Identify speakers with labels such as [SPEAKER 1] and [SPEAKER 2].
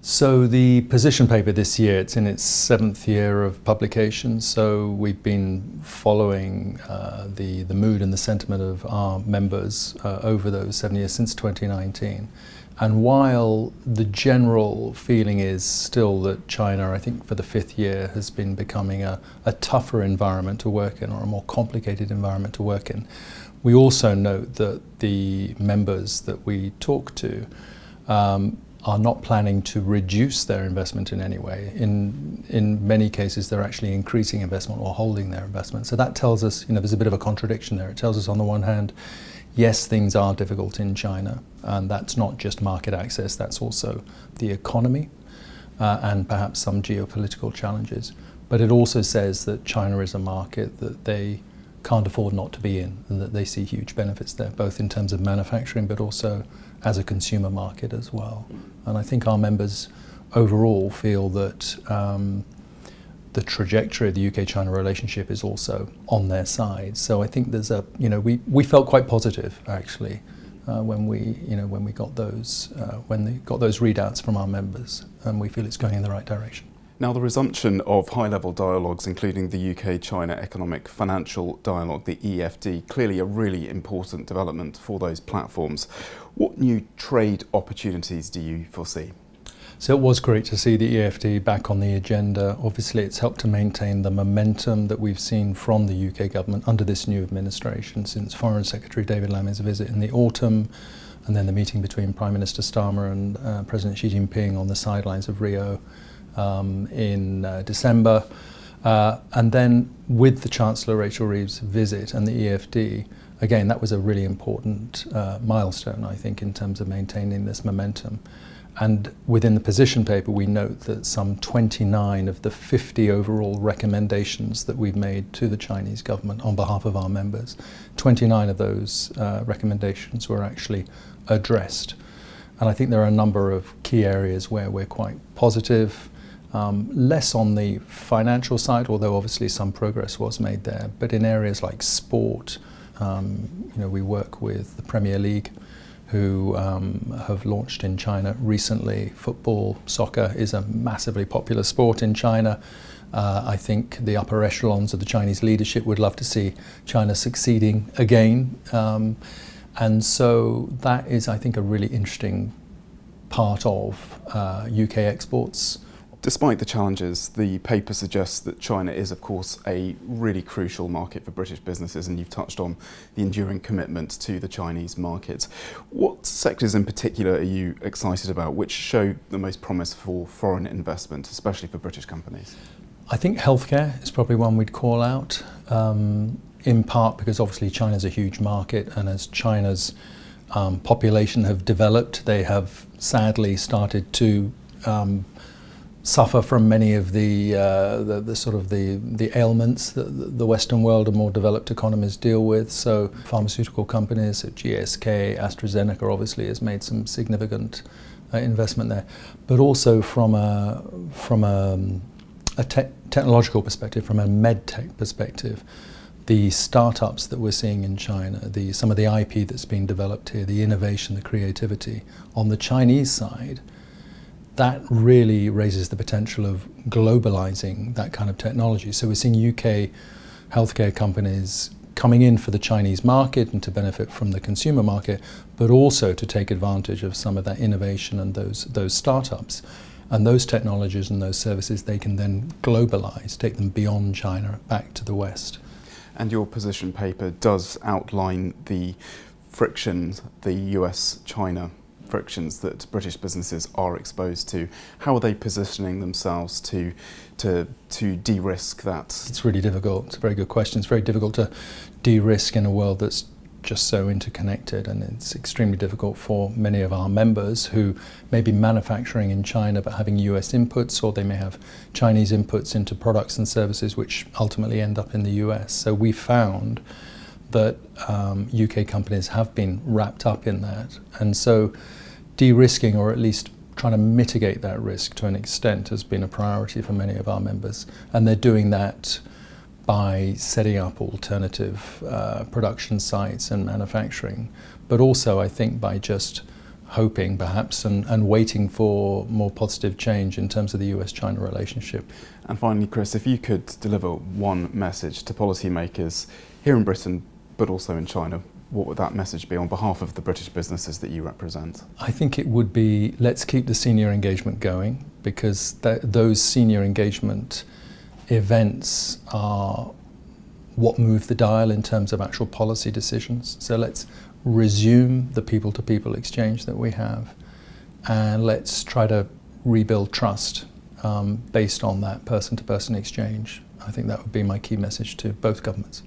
[SPEAKER 1] So the position paper this year, it's in its 7th year of publication, so we've been following the mood and the sentiment of our members over those 7 years since 2019. And while the general feeling is still that China, I think for the 5th year, has been becoming a tougher environment to work in, or a more complicated environment to work in, we also note that the members that we talk to are not planning to reduce their investment in any way. In many cases, they're actually increasing investment or holding their investment. So that tells us, there's a bit of a contradiction there. It tells us on the one hand, yes, things are difficult in China, and that's not just market access, that's also the economy and perhaps some geopolitical challenges. But it also says that China is a market that they can't afford not to be in, and that they see huge benefits there, both in terms of manufacturing but also as a consumer market as well. And I think our members overall feel that the trajectory of the UK-China relationship is also on their side. So I think there's we felt quite positive actually when we got those readouts from our members, and we feel it's going in the right direction.
[SPEAKER 2] Now, the resumption of high-level dialogues, including the UK-China Economic Financial Dialogue, the EFD, clearly a really important development for those platforms. What new trade opportunities do you foresee?
[SPEAKER 1] So it was great to see the EFD back on the agenda. Obviously, it's helped to maintain the momentum that we've seen from the UK government under this new administration since Foreign Secretary David Lammy's visit in the autumn, and then the meeting between Prime Minister Starmer and President Xi Jinping on the sidelines of Rio in December. And then with the Chancellor Rachel Reeves' visit and the EFD, again, that was a really important milestone, I think, in terms of maintaining this momentum. And within the position paper, we note that some 29 of the 50 overall recommendations that we've made to the Chinese government on behalf of our members, 29 of those recommendations were actually addressed. And I think there are a number of key areas where we're quite positive, less on the financial side, although obviously some progress was made there, but in areas like sport, we work with the Premier League, who have launched in China recently. Football, soccer is a massively popular sport in China. I think the upper echelons of the Chinese leadership would love to see China succeeding again. And so that is, I think, a really interesting part of UK exports.
[SPEAKER 2] Despite the challenges, the paper suggests that China is, of course, a really crucial market for British businesses, and you've touched on the enduring commitment to the Chinese market. What sectors in particular are you excited about, which show the most promise for foreign investment, especially for British companies?
[SPEAKER 1] I think healthcare is probably one we'd call out, in part because obviously China's a huge market, and as China's population have developed, they have sadly started to suffer from many of the ailments that the Western world and more developed economies deal with. So pharmaceutical companies, so GSK, AstraZeneca obviously has made some significant investment there, but also from a technological perspective, from a med tech perspective, the startups that we're seeing in China, some of the IP that's being developed here, the innovation, the creativity on the Chinese side, that really raises the potential of globalizing that kind of technology. So we're seeing UK healthcare companies coming in for the Chinese market and to benefit from the consumer market, but also to take advantage of some of that innovation and those startups. And those technologies and those services, they can then globalize, take them beyond China, back to the West.
[SPEAKER 2] And your position paper does outline the frictions, the US-China frictions that British businesses are exposed to. How are they positioning themselves to de-risk that?
[SPEAKER 1] It's really difficult. It's a very good question. It's very difficult to de-risk in a world that's just so interconnected, and it's extremely difficult for many of our members who may be manufacturing in China but having US inputs, or they may have Chinese inputs into products and services which ultimately end up in the US. So we found that UK companies have been wrapped up in that, and so de-risking, or at least trying to mitigate that risk to an extent, has been a priority for many of our members, and they're doing that by setting up alternative production sites and manufacturing, but also I think by just hoping perhaps and waiting for more positive change in terms of the US-China relationship.
[SPEAKER 2] And finally, Chris, if you could deliver one message to policymakers here in Britain, but also in China, what would that message be on behalf of the British businesses that you represent?
[SPEAKER 1] I think it would be, let's keep the senior engagement going, because those senior engagement events are what move the dial in terms of actual policy decisions. So let's resume the people-to-people exchange that we have, and let's try to rebuild trust based on that person-to-person exchange. I think that would be my key message to both governments.